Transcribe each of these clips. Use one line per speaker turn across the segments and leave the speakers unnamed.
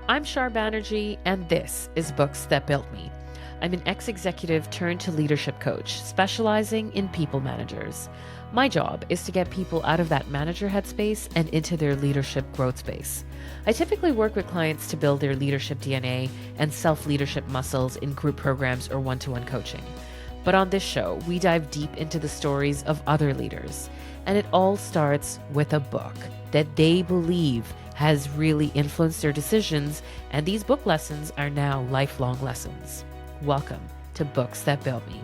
I'm Shar Banerjee, and this is Books That Built Me. I'm an ex-executive turned to leadership coach, specializing in people managers. My job is to get people out of that manager headspace and into their leadership growth space. I typically work with clients to build their leadership DNA and self-leadership muscles in group programs or one-to-one coaching. But on this show, we dive deep into the stories of other leaders. And it all starts with a book that they believe has really influenced their decisions, and these book lessons are now lifelong lessons. Welcome to Books That Built Me.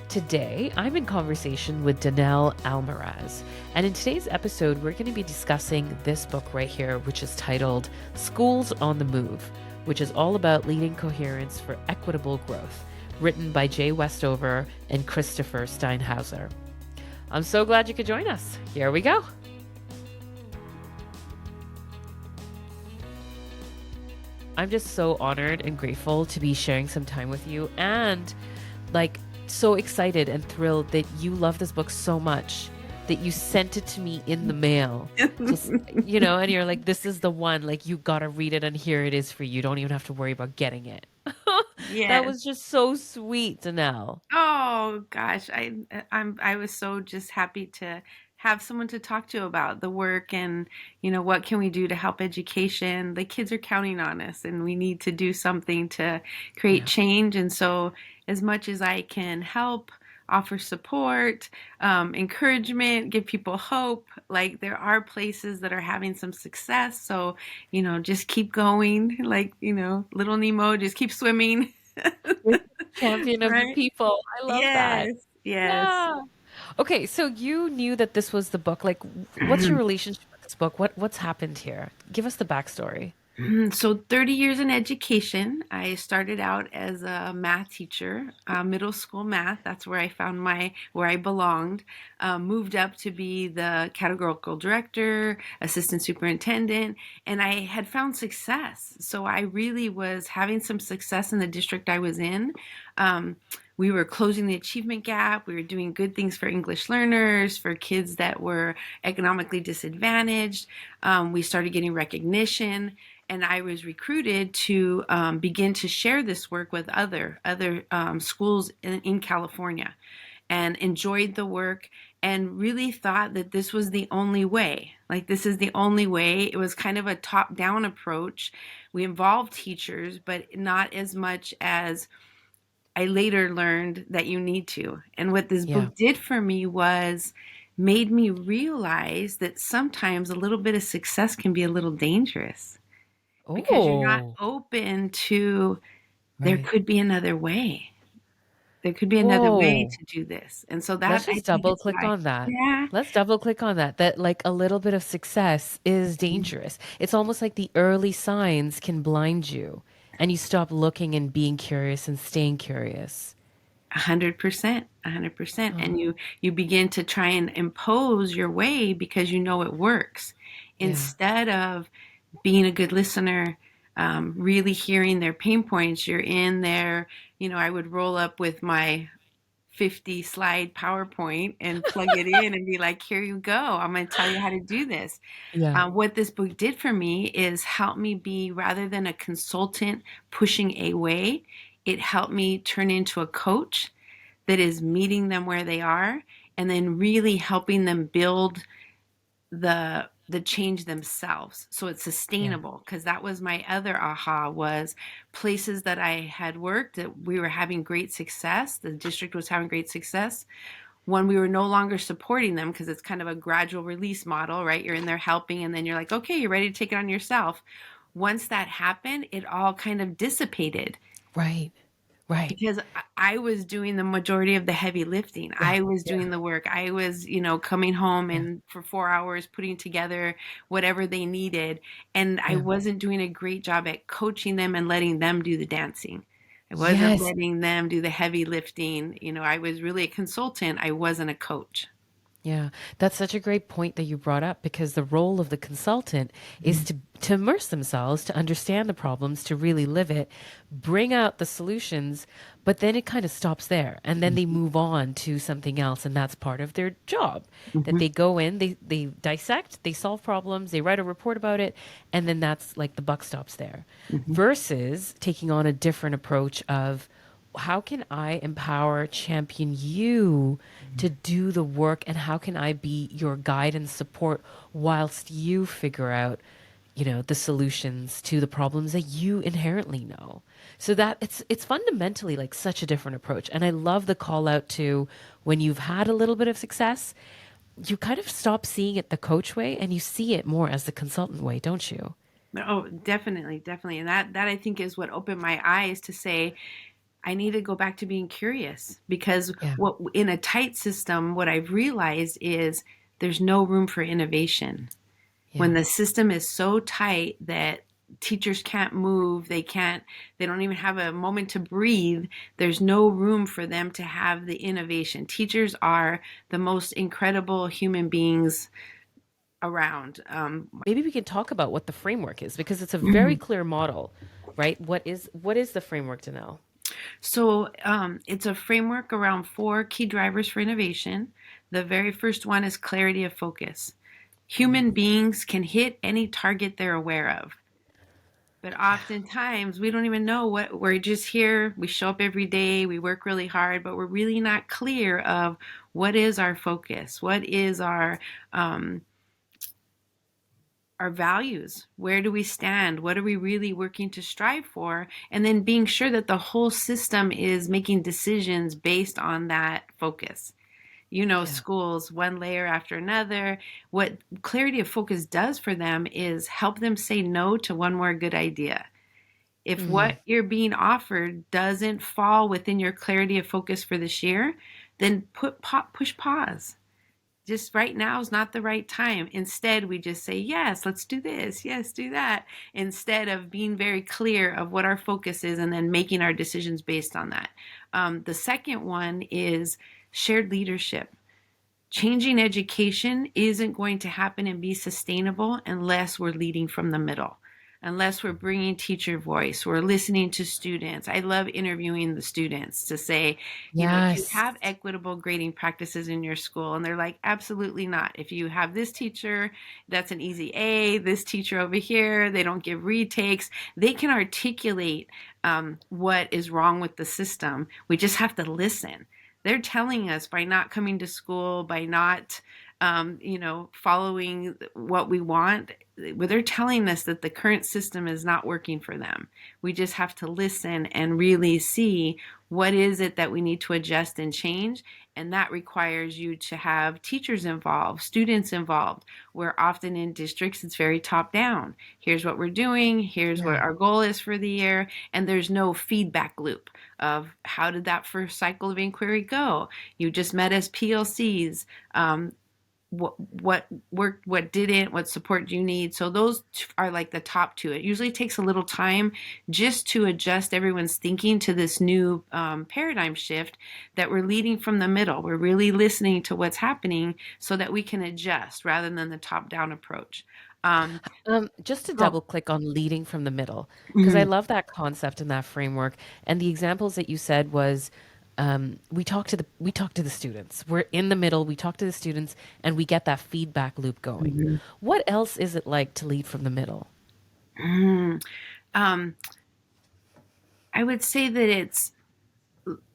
Today, I'm in conversation with Danelle Almaraz, and in today's episode, we're going to be discussing this book right here, which is titled Schools on the Move, which is all about leading coherence for equitable growth, written by Jay Westover and Christopher Steinhauser. I'm so glad you could join us. Here we go. I'm just so honored and grateful to be sharing some time with you, and so excited and thrilled that you love this book so much that you sent it to me in the mail. Just, and you're like, this is the one, like, you got to read it and here it is for you. Don't even have to worry about getting it. That
Yes.
was just so sweet, Danelle.
Oh gosh, I was so just happy to have someone to talk to about the work and what can we do to help education. The kids are counting on us and we need to do something to create
Yeah.
change. And so as much as I can help, offer support, encouragement, give people hope, like there are places that are having some success. So, just keep going, like, little Nemo, just keep swimming.
You're the champion of the
Right?
people. I love that.
Yes, yes.
Yeah. Okay, so you knew that this was the book. Like, what's your relationship with this book? What's happened here? Give us the backstory.
So 30 years in education. I started out as a math teacher, middle school math. That's where I found where I belonged. Moved up to be the categorical director, assistant superintendent, and I had found success. So I really was having some success in the district I was in. We were closing the achievement gap. We were doing good things for English learners, for kids that were economically disadvantaged. We started getting recognition, and I was recruited to begin to share this work with other schools in California, and enjoyed the work and really thought that this was the only way. Like, this is the only way. It was kind of a top down approach. We involved teachers, but not as much as I later learned that you need to. And what this
Yeah.
book did for me was made me realize that sometimes a little bit of success can be a little dangerous because you're not
Oh,
open to there
right.
could be another way. There could be another way
Whoa.
to do this. And so that
Let's
I
just
think
double
is
click
why.
on that.
Yeah,
Let's double click on that. That, like, a little bit of success is dangerous. It's almost like the early signs can blind you and you stop looking and being curious and staying curious.
100%, 100%.
Oh,
And you begin to try and impose your way because you know it works,
yeah.
instead of being a good listener, really hearing their pain points. You're in there. I would roll up with my 50 slide PowerPoint and plug it in and be like, here you go. I'm going to tell you how to do this.
Yeah.
What this book did for me is help me be, rather than a consultant pushing a way, it helped me turn into a coach that is meeting them where they are and then really helping them build the change themselves so it's
Yeah.
sustainable. Because that was my other aha, was places that I had worked that we were having great success, the district was having great success, when we were no longer supporting them, because it's kind of a gradual release model, right? You're in there helping and then you're like, okay, you're ready to take it on yourself. Once that happened, it all kind of dissipated
Right. Right.
because I was doing the majority of the heavy lifting.
Yeah.
I was
Yeah.
doing the work. I was, coming home
Yeah.
and for 4 hours putting together whatever they needed. And I
Yeah.
wasn't doing a great job at coaching them and letting them do the dancing. I wasn't
Yes.
letting them do the heavy lifting. I was really a consultant. I wasn't a coach.
Yeah, that's such a great point that you brought up because the role of the consultant is to immerse themselves, to understand the problems, to really live it, bring out the solutions, but then it kind of stops there and then they move on to something else and that's part of their job. That
Mhm.
they go in, they dissect, they solve problems, they write a report about it, and then that's like the buck stops there.
Mhm.
Versus taking on a different approach of how can I empower, champion you to do the work, and how can I be your guide and support whilst you figure out, the solutions to the problems that you inherently know. So that it's fundamentally like such a different approach. And I love the call out to when you've had a little bit of success, you kind of stop seeing it the coach way and you see it more as the consultant way, don't you?
Oh, definitely, definitely. And that I think is what opened my eyes to say I need to go back to being curious because
Yeah.
what in a tight system, what I've realized is there's no room for innovation. When
Yeah.
the system is so tight that teachers can't move, they don't even have a moment to breathe, there's no room for them to have the innovation. Teachers are the most incredible human beings around.
Maybe we can talk about what the framework is because it's a very clear model, right? What is the framework, Danelle?
It's a framework around four key drivers for innovation. The very first one is clarity of focus. Human beings can hit any target they're aware of. But oftentimes we don't even know what we're just here. We show up every day, we work really hard, but we're really not clear of what is our focus, what is our values, where do we stand, what are we really working to strive for, and then being sure that the whole system is making decisions based on that focus.
Yeah.
Schools one layer after another. What clarity of focus does for them is help them say no to one more good idea. If
Hmm.
what you're being offered doesn't fall within your clarity of focus for this year, then push pause. Just right now is not the right time. Instead, we just say, yes, let's do this. Yes, do that. Instead of being very clear of what our focus is and then making our decisions based on that. The second one is shared leadership. Changing education isn't going to happen and be sustainable unless we're leading from the middle, unless we're bringing teacher voice, we're listening to students. I love interviewing the students to say, do you
Yes.
have equitable grading practices in your school? And they're like, absolutely not. If you have this teacher, that's an easy A, this teacher over here, they don't give retakes. They can articulate what is wrong with the system. We just have to listen. They're telling us by not coming to school, by not, following what we want. Well, they're telling us that the current system is not working for them. We just have to listen and really see what is it that we need to adjust and change. And that requires you to have teachers involved, students involved, where often in districts it's very top down. Here's what we're doing, here's what
Yeah.
our goal is for the year, and there's no feedback loop of how did that first cycle of inquiry go? You just met as PLCs. What worked, what didn't, what support do you need? So those are like the top two. It usually takes a little time just to adjust everyone's thinking to this new paradigm shift that we're leading from the middle. We're really listening to what's happening so that we can adjust rather than the top down approach. Um,
Just to
oh,
double click on leading from the middle, because I
mm,
love that concept and that framework. And the examples that you said was we talk to the students. We're in the middle. We talk to the students, and we get that feedback loop going.
mhm,
What else is it like to lead from the middle?
mm. Um, I would say that it's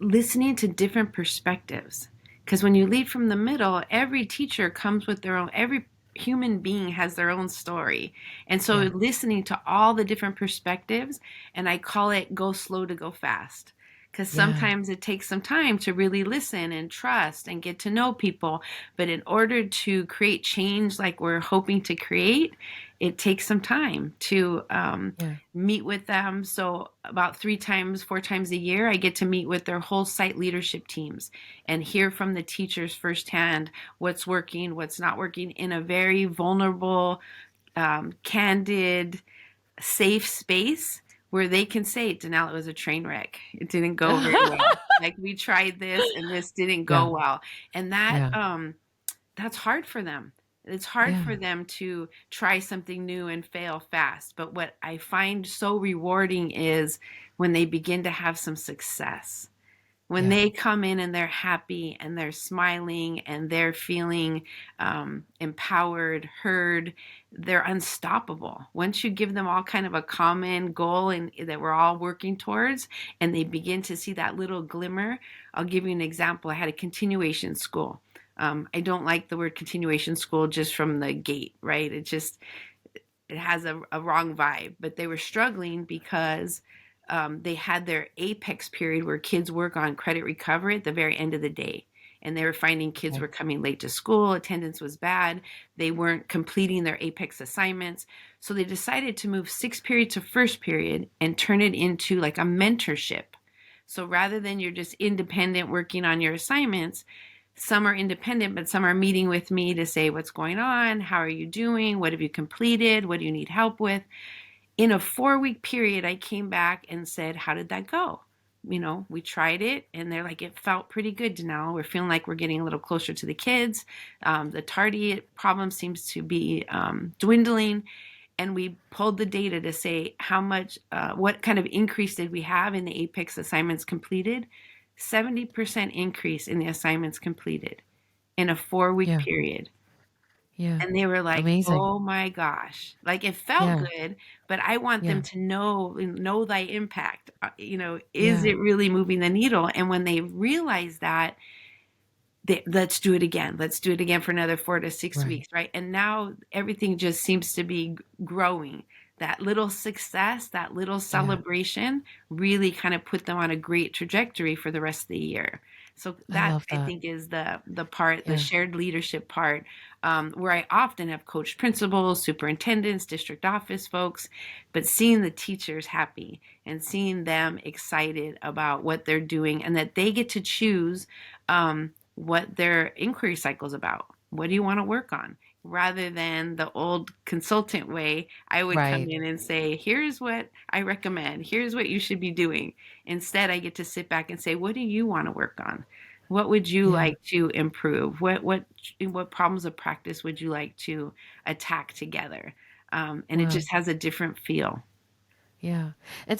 listening to different perspectives. Because when you lead from the middle, every teacher comes with their own, every human being has their own story. And so
Yeah,
listening to all the different perspectives, and I call it go slow to go fast. Because
yeah,
sometimes it takes some time to really listen and trust and get to know people. But in order to create change like we're hoping to create, it takes some time to
yeah,
meet with them. So about 3 times, 4 times a year, I get to meet with their whole site leadership teams and hear from the teachers firsthand what's working, what's not working in a very vulnerable, candid, safe space where they can say, Danelle, it was a train wreck. It didn't go very well. Like we tried this and this didn't
yeah,
go well. And that
yeah.
that's hard for them. It's hard for
Yeah.
them to try something new and fail fast. But what I find so rewarding is when they begin to have some success. When
Yeah.
they come in and they're happy and they're smiling and they're feeling empowered, heard, they're unstoppable. Once you give them all kind of a common goal and that we're all working towards, and they begin to see that little glimmer. I'll give you an example. I had a continuation school. I don't like the word continuation school just from the gate, right? It has a wrong vibe, but they were struggling because they had their apex period where kids work on credit recovery at the very end of the day. And they were finding kids
Okay.
were coming late to school, attendance was bad, they weren't completing their apex assignments. So they decided to move sixth period to first period and turn it into like a mentorship. So rather than you're just independent working on your assignments, some are independent, but some are meeting with me to say what's going on, how are you doing, what have you completed, what do you need help with. In a 4 week period, I came back and said, how did that go? We tried it, and they're like, it felt pretty good, Danelle. We're feeling like we're getting a little closer to the kids. The tardy problem seems to be dwindling. And we pulled the data to say how much, what kind of increase did we have in the apex assignments completed. 70% increase in the assignments completed in a 4 week
Yeah.
period.
Yeah.
And they were like,
Amazing.
oh my gosh, like it felt
Yeah.
good, but I want them
Yeah.
to know thy impact. Is
Yeah.
it really moving the needle? And when they realize that, let's do it again. Let's do it again for another 4 to 6 weeks,
Right.
right? And now everything just seems to be growing. That little success, that little
Yeah.
celebration really kind of put them on a great trajectory for the rest of the year. So
I
that
love
I
that.
think is the part, the
Yeah.
shared leadership part, where I often have coached principals, superintendents, district office folks, but seeing the teachers happy and seeing them excited about what they're doing and that they get to choose what their inquiry cycle is about. What do you want to work on? Rather than the old consultant way, I would come
Right.
in and say, here's what I recommend. Here's what you should be doing. Instead, I get to sit back and say, what do you want to work on? What would you
Yeah.
like to improve? What problems of practice would you like to attack together? And it
Wow.
just has a different feel.
Yeah. And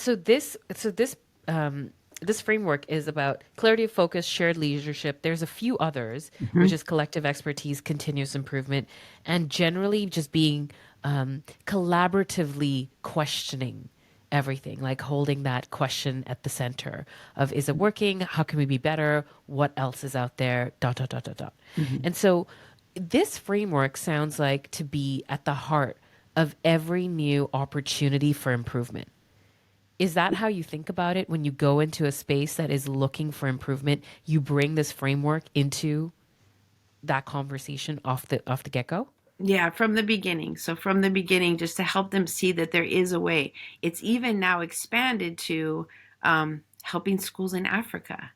this framework is about clarity of focus, shared leadership. There's a few others, which
Mhm.
is collective expertise, continuous improvement, and generally just being collaboratively questioning everything, like holding that question at the center of is it working? How can we be better? What else is out there? Dot dot dot dot dot.
Mhm.
And so this framework sounds like to be at the heart of every new opportunity for improvement. Is that how you think about it when you go into a space that is looking for improvement? You bring this framework into that conversation off the get-go?
Yeah, from the beginning. So from the beginning, just to help them see that there is a way. It's even now expanded to helping schools in Africa,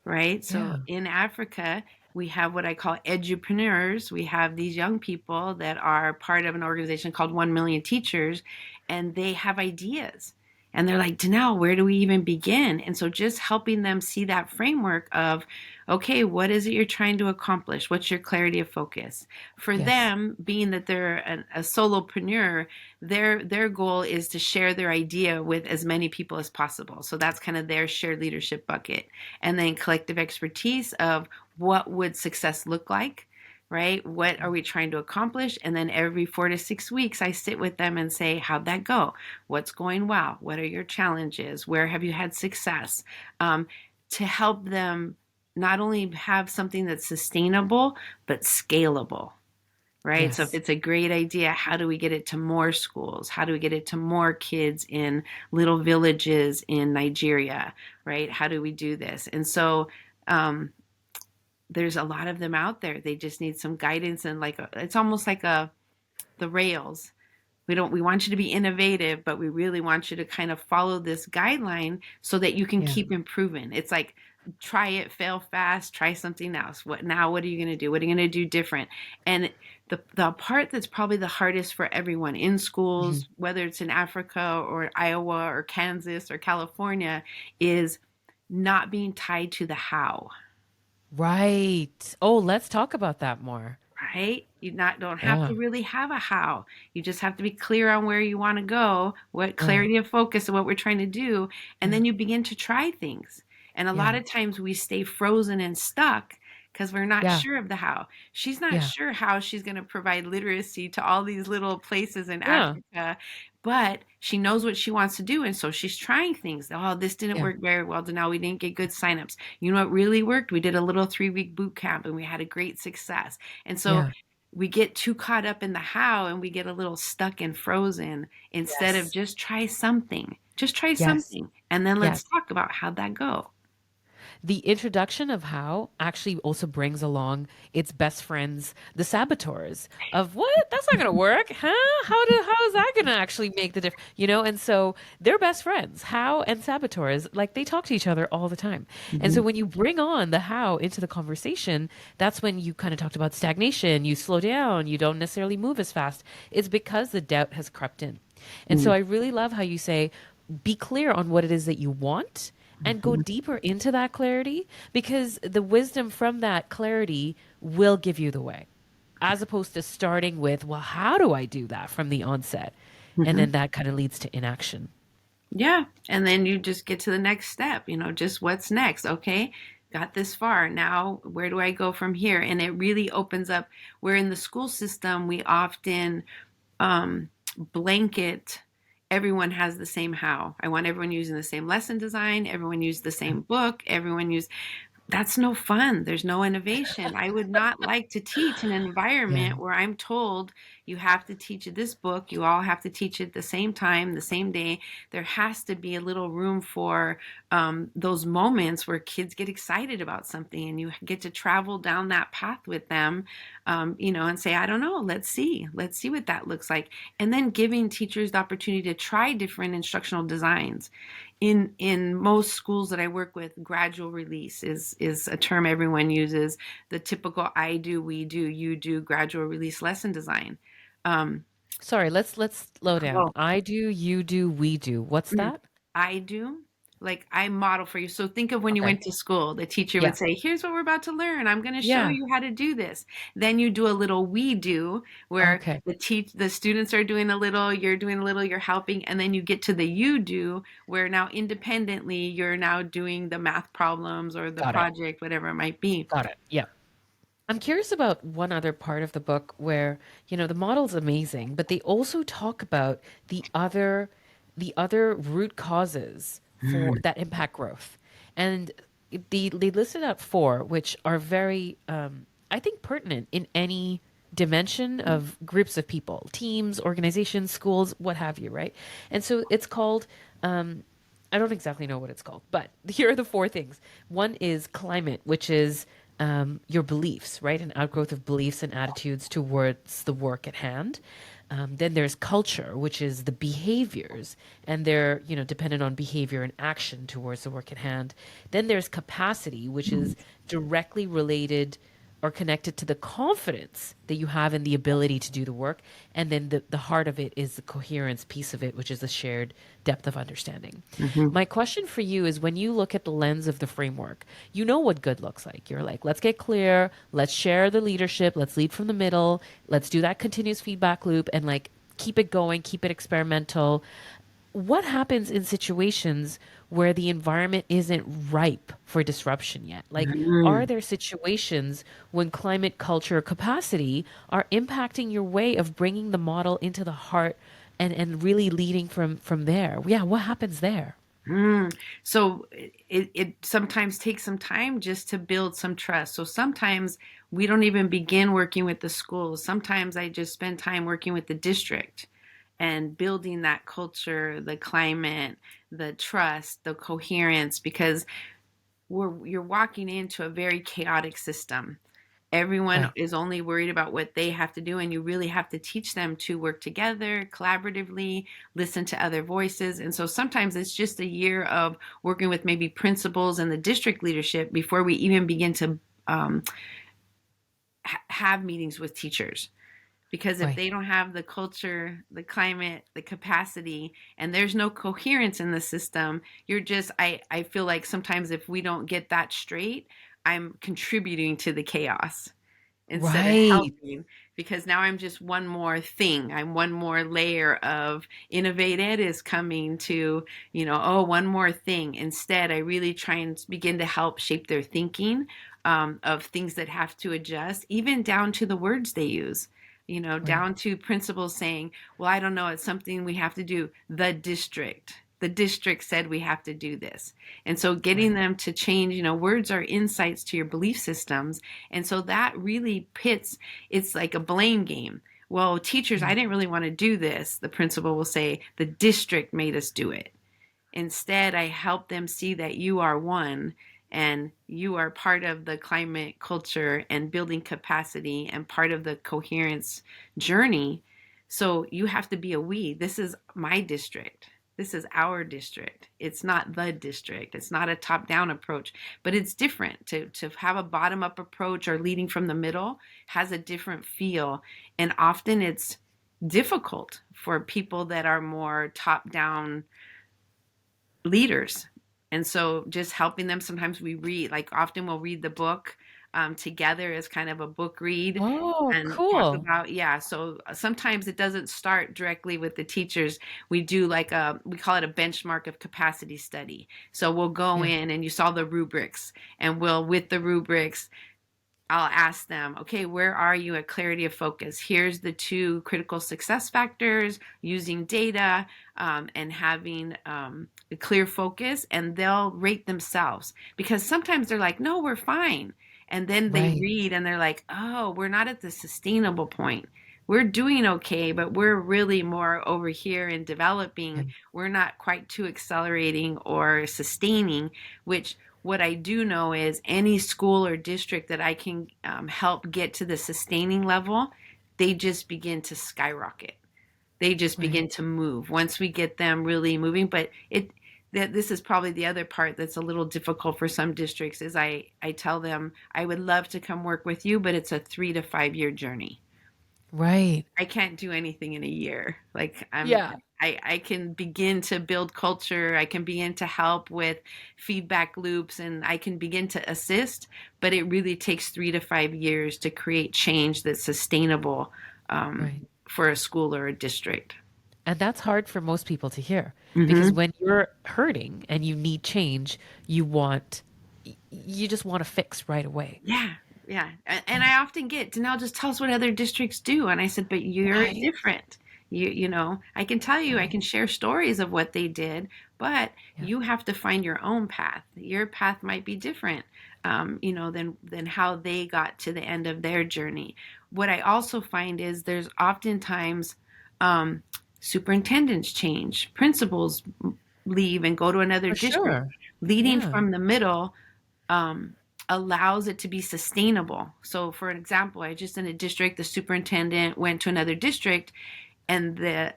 right? So
Yeah.
in Africa, we have what I call edupreneurs. We have these young people that are part of an organization called 1 Million Teachers, and they have ideas. And they're like, Danelle, where do we even begin? And so just helping them see that framework of, okay, what is it you're trying to accomplish? What's your clarity of focus? For
Yes.
them, being that they're a solopreneur, their goal is to share their idea with as many people as possible. So that's kind of their shared leadership bucket. And then collective expertise of what would success look like, right? What are we trying to accomplish? And then every 4 to 6 weeks, I sit with them and say, how'd that go? What's going well? What are your challenges? Where have you had success? Um, to help them not only have something that's sustainable, but scalable, right? So if
Yes.
it's a great idea, how do we get it to more schools? How do we get it to more kids in little villages in Nigeria, right? How do we do this? And so there's a lot of them out there. They just need some guidance and it's almost like the rails. We want you to be innovative, but we really want you to kind of follow this guideline so that you can
Yeah.
keep improving. It's like try it, fail fast, try something else. What are you going to do? What are you going to do different? And the part that's probably the hardest for everyone in
Mhm.
schools, whether it's in Africa or Iowa or Kansas or California, is not being tied to the how.
Right. Oh, let's talk about that more.
right? You not don't have
Yeah.
to really have a how. You just have to be clear on where you want to go, what
Yeah.
clarity of focus of what we're trying to do, and
Yeah.
then you begin to try things. And a lot
Yeah.
of times we stay frozen and stuck because we're not
Yeah.
sure of the how. She's not
Yeah.
sure how she's going to provide literacy to all these little places in
Yeah.
Africa, but she knows what she wants to do. And so she's trying things. Oh, this didn't
Yeah.
work very well. Now we didn't get good signups. You know what really worked? We did a little 3-week boot camp and we had a great success. And so
Yeah.
we get too caught up in the how and we get a little stuck and frozen instead of
Yes.
just try something. Just try
Yes.
something. And then let's
Yes.
talk about how'd that go.
The introduction of how actually also brings along its best friends, the saboteurs of what? That's not going to work. Huh? How is that going to actually make the difference? And so they're best friends, how and saboteurs, like they talk to each other all the time. And so
Mhm.
when you bring on the how into the conversation, that's when you kind of talked about stagnation. You slow down, you don't necessarily move as fast. It's because the doubt has crept in. And so
Mhm.
I really love how you say, be clear on what it is that you want and go
Mhm.
deeper into that clarity because the wisdom from that clarity will give you the way, as opposed to starting with, well, how do I do that from the onset? And
Mhm.
then that kind of leads to inaction.
Yeah. And then you just get to the next step, just what's next. Okay. Got this far. Now, where do I go from here? And it really opens up where in the school system, we often blanket everyone has the same how. I want everyone using the same lesson design, everyone use the same book, everyone use that's no fun. There's no innovation. I would not like to teach in an
Yeah.
environment where I'm told you have to teach this book, you all have to teach it the same time, the same day. There has to be a little room for those moments where kids get excited about something and you get to travel down that path with them, and say, I don't know, let's see what that looks like. And then giving teachers the opportunity to try different instructional designs in most schools that I work with, gradual release is a term everyone uses. The typical I do, we do, you do gradual release lesson design. Um,
Sorry, let's slow down.
oh,
I do, you do, we do. What's
mm,
that?
I do. Like I model for you. So think of when you
Okay.
went to school, the teacher
Yeah.
would say, here's what we're about to learn. I'm going to show
Yeah.
you how to do this. Then you do a little we do where
Okay.
the students are doing a little, you're doing a little, you're helping. And then you get to the you do where now independently you're now doing the math problems or the
Got it.
project, whatever it might be.
Got it. Yeah. I'm curious about one other part of the book where, the model's amazing, but they also talk about the other the other root causes for that impact growth. And they listed out four, which are very I think pertinent in any dimension of groups of people, teams, organizations, schools, what have you, right? And so it's called I don't exactly know what it's called, but here are the four things. One is climate, which is your beliefs, right? An outgrowth of beliefs and attitudes towards the work at hand. Then there's culture, which is the behaviors, and they're dependent on behavior and action towards the work at hand. Then there's capacity, which is directly related or connected to the confidence that you have in the ability to do the work. And then the heart of it is the coherence piece of it, which is the shared depth of understanding.
Mhm.
My question for you is when you look at the lens of the framework, you know what good looks like. You're like, let's get clear, let's share the leadership, let's lead from the middle, let's do that continuous feedback loop and like keep it going, keep it experimental. What happens in situations where the environment isn't ripe for disruption yet? Like, are
Mhm.
there situations when climate, culture, capacity are impacting your way of bringing the model into the heart and really leading from there? Yeah, what happens there?
So it sometimes takes some time just to build some trust. So sometimes we don't even begin working with the schools. Sometimes I just spend time working with the district and building that culture, the climate, the trust, the coherence, because you're walking into a very chaotic system. Everyone
Right.
is only worried about what they have to do, and you really have to teach them to work together collaboratively, listen to other voices. And so sometimes it's just a year of working with maybe principals and the district leadership before we even begin to um, have meetings with teachers. Because if
Right.
they don't have the culture, the climate, the capacity, and there's no coherence in the system, I feel like sometimes if we don't get that straight, I'm contributing to the chaos. instead of
Right.
helping, because now I'm just one more thing. I'm one more layer of innovated is coming to, oh, one more thing. Instead, I really try and begin to help shape their thinking, of things that have to adjust, even down to the words they use.
Right.
Down to principals saying, well, I don't know, it's something we have to do. The district said we have to do this. And so getting
Right.
them to change, words are insights to your belief systems. And so that really pits, it's like a blame game. Well, teachers, I
Right.
didn't really want to do this. The principal will say, the district made us do it. Instead, I help them see that you are one and you are part of the climate culture and building capacity and part of the coherence journey. So you have to be a we. This is my district. This is our district. It's not the district. It's not a top down approach, but it's different. To have a bottom up approach or leading from the middle has a different feel. And often it's difficult for people that are more top down leaders. And so just helping them, sometimes we read, like often we'll read the book together as kind of a book read
Oh,
and talk
cool.
about, yeah. So sometimes it doesn't start directly with the teachers. We do like we call it a benchmark of capacity study. So we'll go
Yeah.
in and you saw the rubrics and we'll, with the rubrics, I'll ask them, okay, where are you at clarity of focus? Here's the two critical success factors using data, and having a clear focus, and they'll rate themselves because sometimes they're like, no, we're fine. And then they
Right.
read and they're like, oh, we're not at the sustainable point. We're doing okay, but we're really more over here in
Yeah.
developing. We're not quite too accelerating or sustaining, which what I do know is any school or district that I can help get to the sustaining level, they just begin to skyrocket. They just
Right.
begin to move once we get them really moving. But that this is probably the other part that's a little difficult for some districts is I tell them I would love to come work with you, but it's a 3 to 5 year journey.
Right.
I can't do anything in a year. Like
Yeah.
I can begin to build culture. I can begin to help with feedback loops and I can begin to assist, but it really takes 3 to 5 years to create change that's sustainable,
Right.
for a school or a district.
And that's hard for most people to hear because
Mm-hmm.
when you're hurting and you need change, you just want to fix right away.
Yeah, yeah. And
And
I often get, Danelle, just tell us what other districts do. And I said, but you're
right.
different. I can tell you, I
Right.
can share stories of what they did, but
Yeah.
you have to find your own path. Your path might be different, than how they got to the end of their journey. What I also find is there's oftentimes um, superintendents change, principals leave and go to another
For
district.
sure.
Leading
Yeah.
from the middle um, allows it to be sustainable. So, for an example, I just in a district, the superintendent went to another district, and the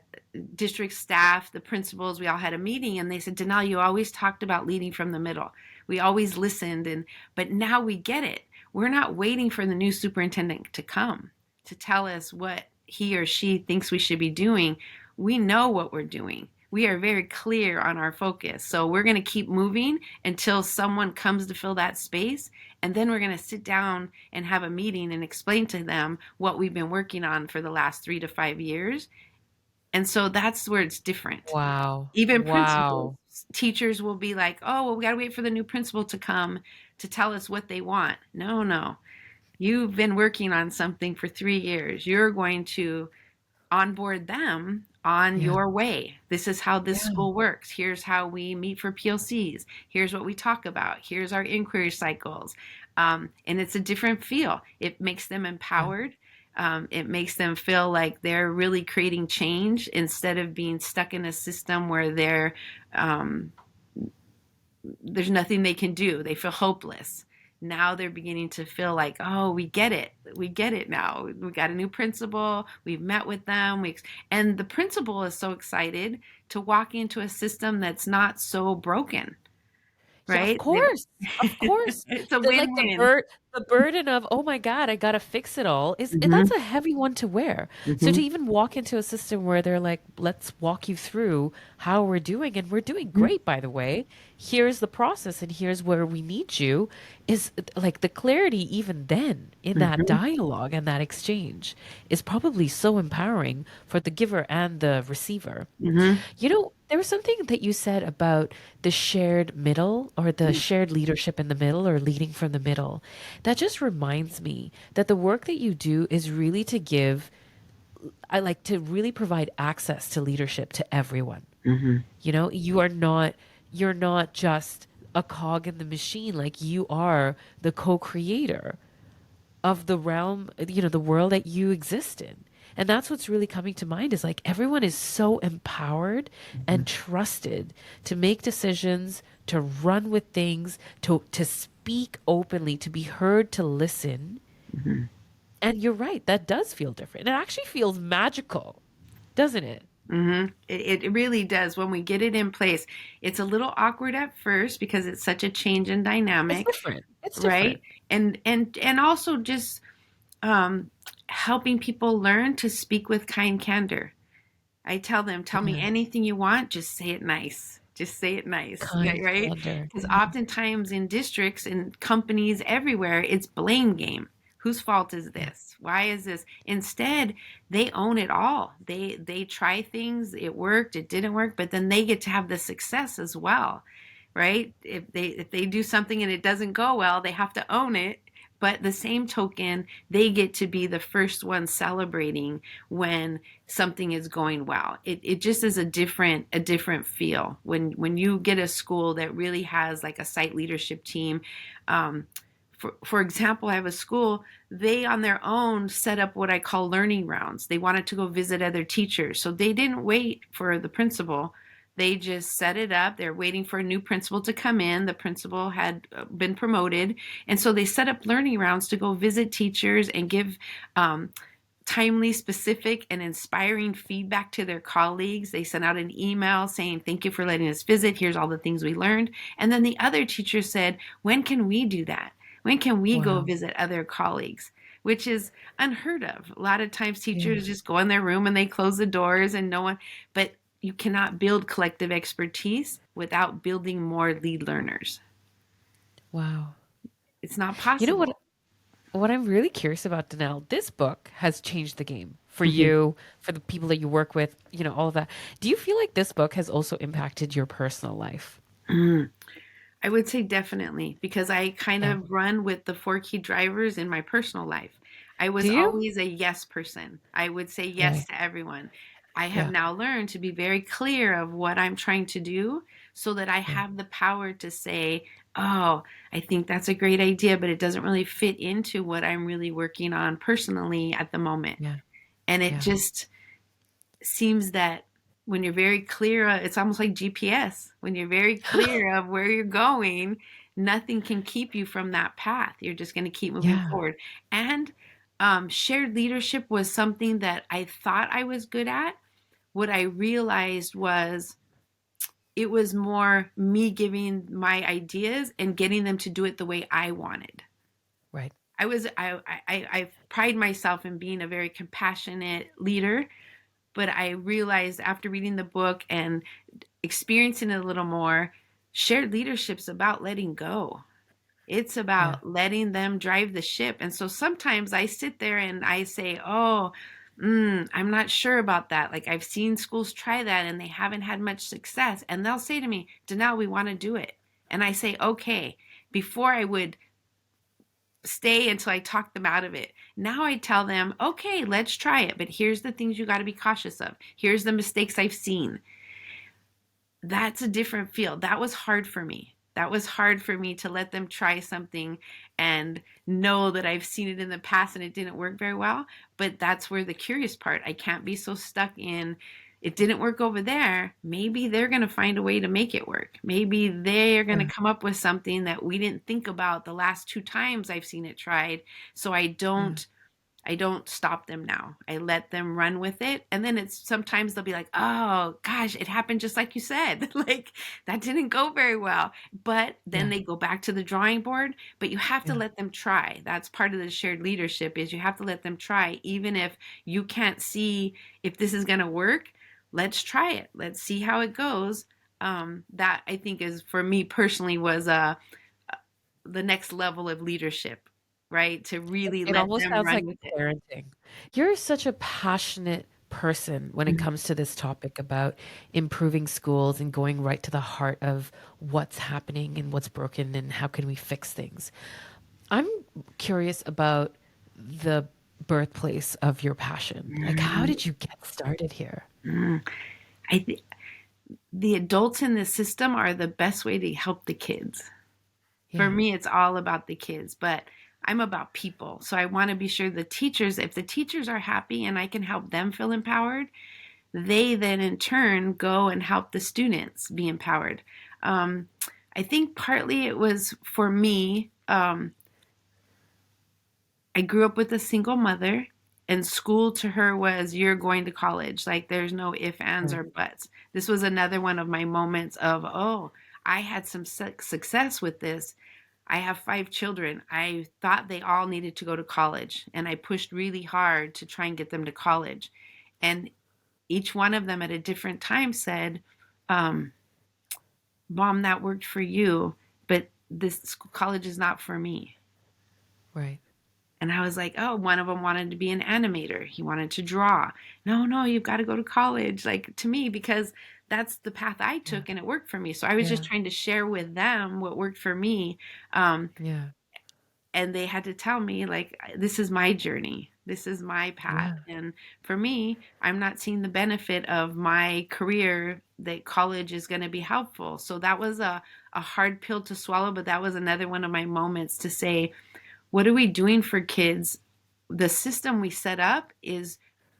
district staff, the principals, we all had a meeting, and they said, Danelle, you always talked about leading from the middle. We always listened, but now we get it. We're not waiting for the new superintendent to come to tell us what he or she thinks we should be doing. We know what we're doing. We are very clear on our focus. So we're going to keep moving until someone comes to fill that space. And then we're going to sit down and have a meeting and explain to them what we've been working on for the last 3 to 5 years. And so that's where it's different.
Wow.
Even principals,
Wow.
teachers will be like, oh, well, we got to wait for the new principal to come to tell us what they want. No, no. You've been working on something for 3 years. You're going to onboard them on
Yeah.
your way. This is how this
Yeah.
school works. Here's how we meet for PLCs. Here's what we talk about. Here's our inquiry cycles. And it's a different feel. It makes them
Yeah.
empowered. It makes them feel like they're really creating change instead of being stuck in a system where um, there's nothing they can do. They feel hopeless. Now they're beginning to feel like, oh, we get it. We get it now. We got a new principal. We've met with them. And the principal is so excited to walk into a system that's not so broken.
Yeah, of
right?
course. Of course.
It's a
The like
win-win.
the burden of, "Oh my god, I gotta fix it all," is that's
Mhm,
a heavy one to wear. So to
mhm,
even walk into a system where they're like, "Let's walk you through how we're doing, and we're doing
mhm,
great, by the way. Here's the process and here's where we need you," is like the clarity even then in that
mhm,
dialogue and that exchange is probably so empowering for the giver and the receiver.
mhm,
There was something that you said about the shared middle or the
mhm,
shared leadership in the middle or leading from the middle. That just reminds me that the work that you do is really to give, I like to really provide access to leadership to everyone.
mhm,
You're not just a cog in the machine, like you are the co-creator of the realm, the world that you exist in. And that's what's really coming to mind is like everyone is so empowered and
mhm,
trusted to make decisions, to run with things, to speak openly, to be heard, to listen.
mhm.
And you're right, that does feel different. It actually feels magical, doesn't it?
It really does when we get it in place. It's a little awkward at first because it's such a change in
It's
dynamic,
different. It's
right?
different.
And also just um, helping people learn to speak with kind candor. I tell them, tell me
Yeah.
anything you want, just say it nice. Just say it nice,
Kind
right?
candor.
Because oftentimes in districts and companies everywhere, it's blame game. Whose fault is
Yeah.
this? Why is this? Instead, they own it all. They try things, it worked, it didn't work, but then they get to have the success as well, right? If they do something and it doesn't go well, they have to own it. But the same token, they get to be the first one celebrating when something is going well. It just is a different feel when you get a school that really has like a site leadership team. Um, for example, I have a school, they on their own set up what I call learning rounds. They wanted to go visit other teachers. So they didn't wait for the principal. They just set it up. They're waiting for a new principal to come in. The principal had been promoted. And so they set up learning rounds to go visit teachers and give um, timely, specific, and inspiring feedback to their colleagues. They sent out an email saying, "Thank you for letting us visit. Here's all the things we learned." And then the other teacher said, "When can we do that? When can we go
Wow.
visit other colleagues?" Which is unheard of. A lot of times
Yeah.
teachers just go in their room and they close the doors and no one, but you cannot build collective expertise without building more lead learners.
Wow.
It's not
You know what?
possible.
What I'm really curious about, Danelle, this book has changed the game for
Mhm.
you, for the people that you work with, all of that. Do you feel like this book has also impacted your personal life?
I would say definitely because I kind
Yeah.
of run with the four key drivers in my personal life. I
Do
was
you?
always a yes person. I would say yes
Right.
to everyone. I have
Yeah.
now learned to be very clear of what I'm trying to do so that I
Yeah.
have the power to say, "Oh, I think that's a great idea, but it doesn't really fit into what I'm really working on personally at the moment."
Yeah.
And it
Yeah.
just seems that when you're very clear, it's almost like GPS. When you're very clear of where you're going, nothing can keep you from that path. You're just going to keep moving
Yeah.
forward. And shared leadership was something that I thought I was good at. What I realized was it was more me giving my ideas and getting them to do it the way I wanted.
Right.
I pride myself in being a very compassionate leader, but I realized after reading the book and experiencing it a little more, shared leadership's about letting go. It's
Yeah.
about letting them drive the ship. And so sometimes I sit there and I say, "Oh, I'm not sure about that. Like I've seen schools try that and they haven't had much success." And they'll say to me, "Danelle, we want to do it." And I say, "Okay." Before I would stay until I talk them out of it. Now I tell them, "Okay, let's try it, but here's the things you got to be cautious of. Here's the mistakes I've seen." That's a different feel. That was hard for me. That was hard for me to let them try something and know that I've seen it in the past and it didn't work very well. But that's where the curious part, I can't be so stuck in it didn't work over there. Maybe they're going to find a way to make it work. Maybe they're going to
Yeah.
come up with something that we didn't think about the last two times I've seen it tried. So I
Yeah.
don't I don't stop them now. I let them run with it. And then it's sometimes they'll be like, oh gosh, it happened just like you said. Like that didn't go very well. But then
Yeah.
they go back to the drawing board. But you have to
Yeah.
let them try. That's part of the shared leadership is you have to let them try. Even if you can't see if this is gonna work, let's try it. Let's see how it goes. That I think is for me personally was the next level of leadership, right? To really
It
let
almost
them
sounds
run
like
with it.
parenting. You're such a passionate person when it
Mhm.
comes to this topic about improving schools and going right to the heart of what's happening and what's broken and how can we fix things. I'm curious about the birthplace of your passion. Like, how
Mm,
did you get started here?
mm. I think the adults in the system are the best way to help the kids. For
Yeah.
me, it's all about the kids, but I'm about people. So I want to be sure the teachers, if the teachers are happy and I can help them feel empowered, they then in turn go and help the students be empowered. Um, I think partly it was for me. I grew up with a single mother, and school to her was you're going to college. Like there's no ifs, ands,
Right.
or buts. This was another one of my moments of, oh, I had some success with this. I have 5 children. I thought they all needed to go to college, and I pushed really hard to try and get them to college. And each one of them at a different time said, um, Mom, that worked for you, but this college is not for me.
Right.
And I was like, oh, one of them wanted to be an animator. He wanted to draw. No, no, you've got to go to college, like to me, because that's the path I
Yeah.
took and it worked for me. So I was just
Yeah.
trying to share with them what worked for me. Um,
Yeah.
and they had to tell me, like, this is my journey. This is my path.
Yeah.
And for me, I'm not seeing the benefit of my career that college is going to be helpful. So that was a hard pill to swallow, but that was another one of my moments to say, what are we doing for kids? The system we set up is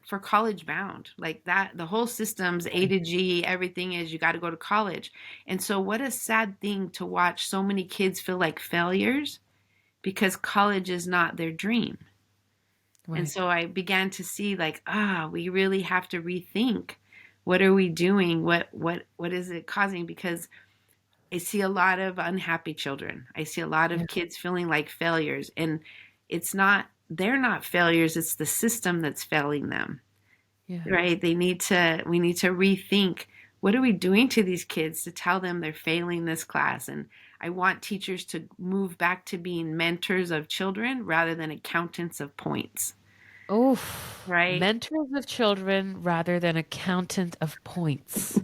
for college bound. Like that, the whole system's A
Right.
to G, everything is you got to go to college. And so, what a sad thing to watch so many kids feel like failures because college is not their dream. And
Right.
so I began to see like, we really have to rethink what are we doing? What is it causing? Because I see a lot of unhappy children. I see a lot
Yeah.
of kids feeling like failures. And it's not, they're not failures, it's the system that's failing them,
Yeah.
right? We need to rethink what are we doing to these kids to tell them they're failing this class. And I want teachers to move back to being mentors of children rather than accountants of points,
Oof.
right?
Mentors of children rather than accountant of points.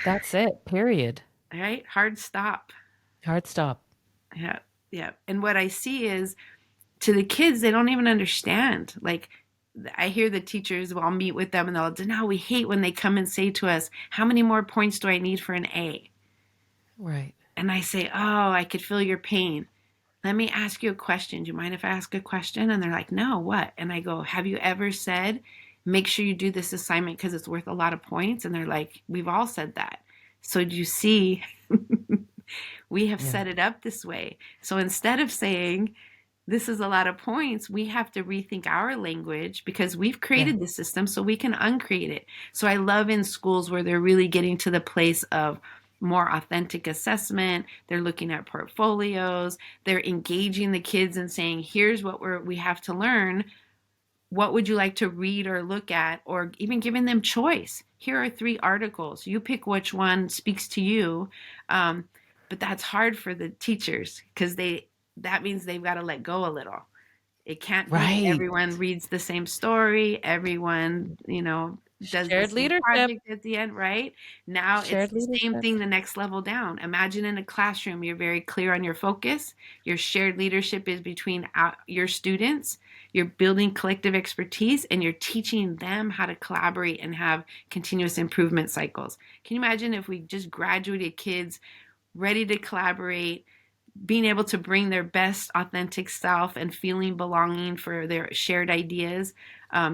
That's it. Period.
Right? Hard stop.
Hard stop.
Yeah. Yeah. And what I see is to the kids, they don't even understand. Like, I hear the teachers, well, I'll meet with them and they'll, no, we hate when they come and say to us, how many more points do I need for an A?
Right.
And I say, oh, I could feel your pain. Let me ask you a question. Do you mind if I ask a question? And they're like, no, what? And I go, have you ever said, make sure you do this assignment because it's worth a lot of points? And they're like, we've all said that. So do you see, we have
Yeah.
set it up this way. So instead of saying, this is a lot of points, we have to rethink our language because we've
Yeah.
created the system so we can uncreate it. So I love in schools where they're really getting to the place of more authentic assessment. They're looking at portfolios. They're engaging the kids and saying, here's what we have to learn. What would you like to read or look at? Or even giving them choice. Here are 3 articles. You pick which one speaks to you. Um, but that's hard for the teachers because that means they've got to let go a little. It can't be
Right.
everyone reads the same story, everyone, does the
Shared
same
leadership.
project at the end, right? Now it's
Shared
the same
leadership.
thing the next level down. Imagine in a classroom, you're very clear on your focus. Your shared leadership is between your students. You're building collective expertise and you're teaching them how to collaborate and have continuous improvement cycles. Can you imagine if we just graduated kids ready to collaborate, being able to bring their best authentic self and feeling belonging for their shared ideas.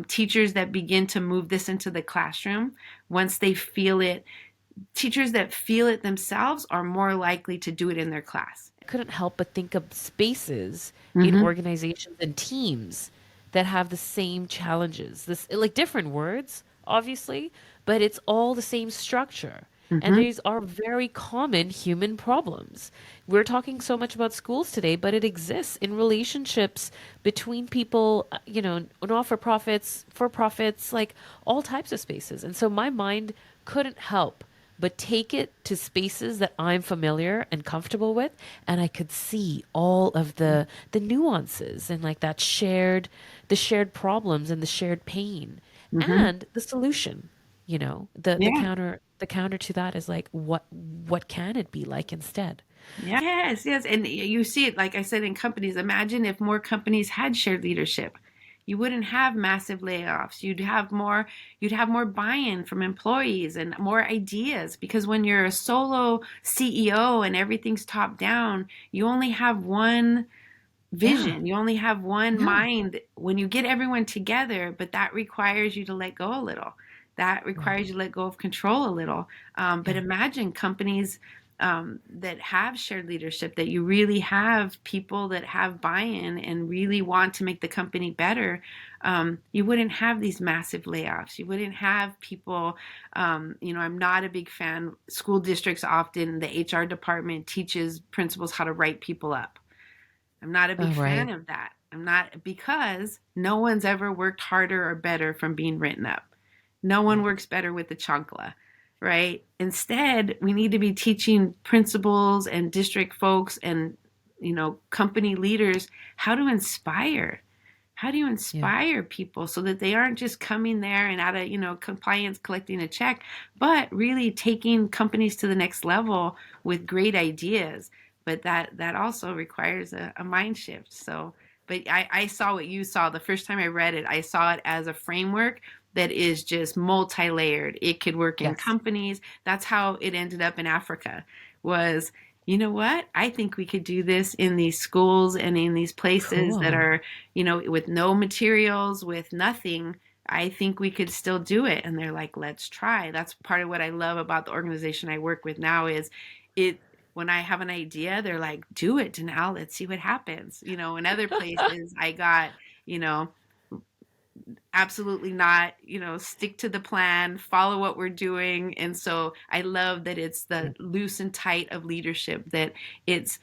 Teachers that begin to move this into the classroom, once they feel it, teachers that feel it themselves are more likely to do it in their class.
I couldn't help but think of spaces in
Mm-hmm.
organizations and teams. that have the same challenges. This like different words, obviously, but it's all the same structure. And
Mm-hmm.
these are very common human problems. We're talking so much about schools today, but it exists in relationships between people, not for profits, like all types of spaces. And so my mind couldn't help but take it to spaces that I'm familiar and comfortable with, and I could see all of the nuances and like the shared problems and the shared pain
Mm-hmm.
and the solution.
Yeah.
The counter to that is like what can it be like instead?
Yes, yes. And you see it, like I said, in companies. Imagine if more companies had shared leadership. You wouldn't have massive layoffs. You'd have more buy-in from employees and more ideas, because when you're a solo CEO and everything's top down, you only have one
Yeah.
vision. You only have one
Yeah.
mind when you get everyone together, but that requires you to let go a little. That
Right.
requires you to let go of control a little. But
Yeah.
imagine companies that have shared leadership, that you really have people that have buy in and really want to make the company better. You wouldn't have these massive layoffs. You wouldn't have people. I'm not a big fan. School districts often, the HR department teaches principals how to write people up. I'm not a big
Oh,
fan
right.
of that. I'm not, because no one's ever worked harder or better from being written up. No one
Yeah.
works better with the chancla, right? Instead, we need to be teaching principals and district folks and company leaders how to inspire. How do you
Yeah.
inspire people so that they aren't just coming there and out of compliance collecting a check, but really taking companies to the next level with great ideas? But that also requires a mind shift. So, but I saw what you saw the first time I read it. I saw it as a framework that is just multi-layered. It could work in
Yes.
companies. That's how it ended up in Africa. Was, you know what? I think we could do this in these schools and in these places that
Cool.
are, with no materials, with nothing. I think we could still do it. And they're like, let's try. That's part of what I love about the organization I work with now is it when I have an idea, they're like, do it, Danelle, let's see what happens. In other places I got, you know, absolutely not, stick to the plan, follow what we're doing. And so I love that it's the loose and tight of leadership, that it's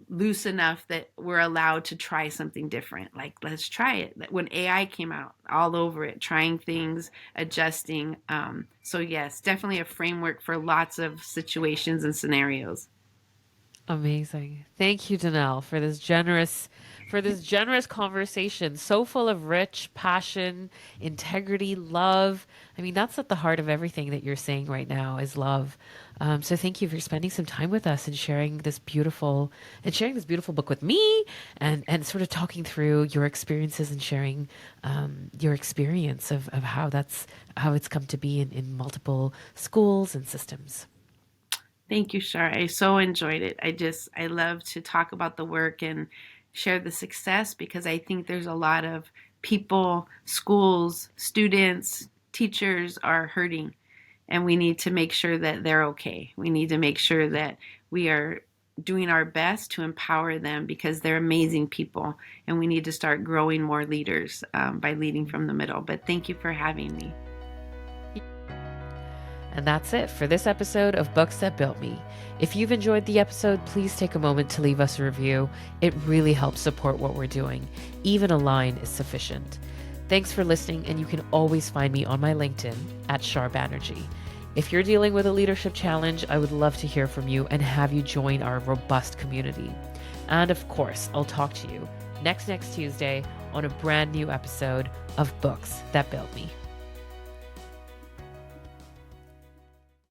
loose enough that we're allowed to try something different. Like, let's try it. When AI came out, all over it, trying things, adjusting. So, yes, definitely a framework for lots of situations and scenarios.
Amazing. Thank you, Danelle, for this generous conversation, so full of rich passion, integrity, love. I mean, that's at the heart of everything that you're saying right now is love. So thank you for spending some time with us and sharing this beautiful book with me, and sort of talking through your experiences and sharing your experience of how it's come to be in multiple schools and systems.
Thank you, Shar. I so enjoyed it. I love to talk about the work and share the success, because I think there's a lot of people, schools, students, teachers are hurting, and we need to make sure that they're okay. We need to make sure that we are doing our best to empower them, because they're amazing people, and we need to start growing more leaders by leading from the middle. But thank you for having me.
And that's it for this episode of Books That Built Me. If you've enjoyed the episode, please take a moment to leave us a review. It really helps support what we're doing. Even a line is sufficient. Thanks for listening, and you can always find me on my LinkedIn at Shar Banerjee. If you're dealing with a leadership challenge, I would love to hear from you and have you join our robust community. And of course, I'll talk to you next Tuesday on a brand new episode of Books That Built Me.